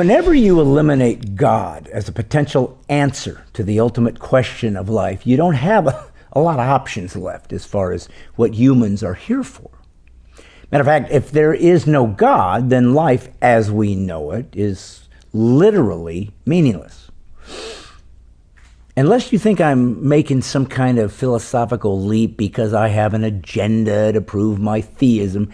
Whenever you eliminate God as a potential answer to the ultimate question of life, you don't have a lot of options left as far as what humans are here for. Matter of fact, if there is no God, then life as we know it is literally meaningless. Unless you think I'm making some kind of philosophical leap because I have an agenda to prove my theism,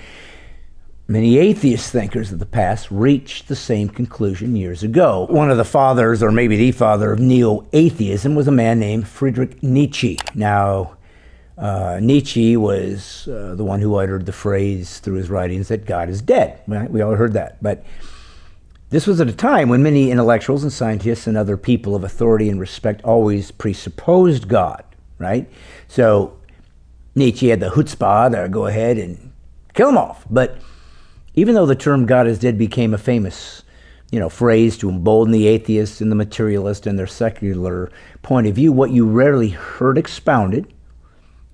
many atheist thinkers of the past reached the same conclusion years ago. One of the fathers, or maybe the father of neo-atheism, was a man named Friedrich Nietzsche. Now, Nietzsche was the one who uttered the phrase through his writings that God is dead. Right? We all heard that. But this was at a time when many intellectuals and scientists and other people of authority and respect always presupposed God, right? So Nietzsche had the chutzpah to go ahead and kill him off. But even though the term God is dead became a famous, phrase to embolden the atheists and the materialist and their secular point of view, what you rarely heard expounded,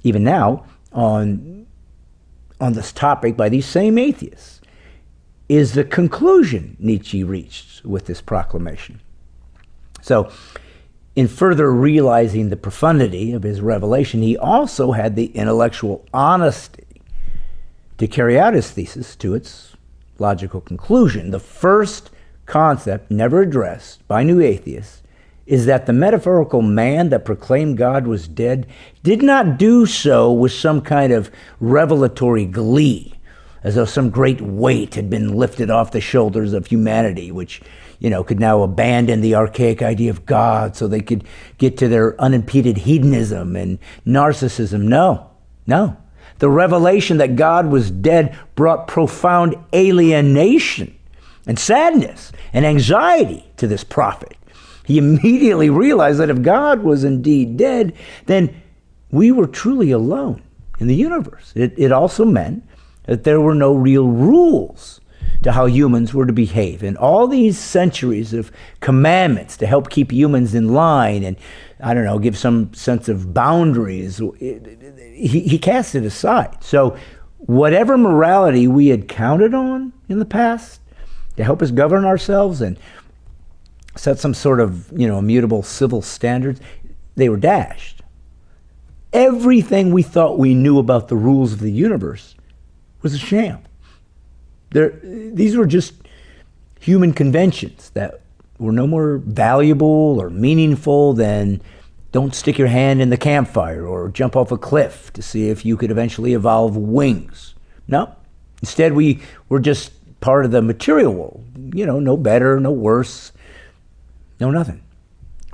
even now, on this topic by these same atheists, is the conclusion Nietzsche reached with this proclamation. So, in further realizing the profundity of his revelation, he also had the intellectual honesty to carry out his thesis to its logical conclusion. The first concept never addressed by new atheists is that the metaphorical man that proclaimed God was dead did not do so with some kind of revelatory glee, as though some great weight had been lifted off the shoulders of humanity, which, could now abandon the archaic idea of God so they could get to their unimpeded hedonism and narcissism. No. The revelation that God was dead brought profound alienation and sadness and anxiety to this prophet. He immediately realized that if God was indeed dead, then we were truly alone in the universe. It also meant that there were no real rules to how humans were to behave. And all these centuries of commandments to help keep humans in line and, give some sense of boundaries, he cast it aside. So whatever morality we had counted on in the past to help us govern ourselves and set some sort of, immutable civil standards, they were dashed. Everything we thought we knew about the rules of the universe was a sham. These were just human conventions that were no more valuable or meaningful than don't stick your hand in the campfire or jump off a cliff to see if you could eventually evolve wings. No. Instead, we were just part of the material world. No better, no worse, no nothing.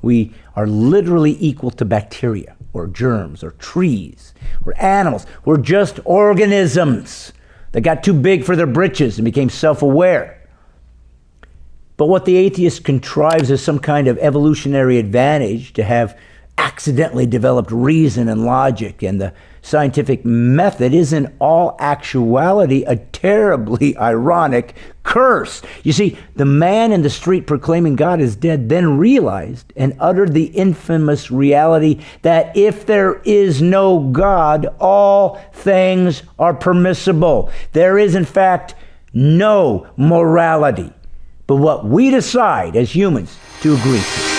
We are literally equal to bacteria or germs or trees or animals. We're just organisms that got too big for their britches and became self-aware. But what the atheist contrives is some kind of evolutionary advantage to have accidentally developed reason and logic, and the scientific method is in all actuality a terribly ironic curse. You see, the man in the street proclaiming God is dead then realized and uttered the infamous reality that if there is no God, all things are permissible. There is, in fact, no morality but what we decide as humans to agree to.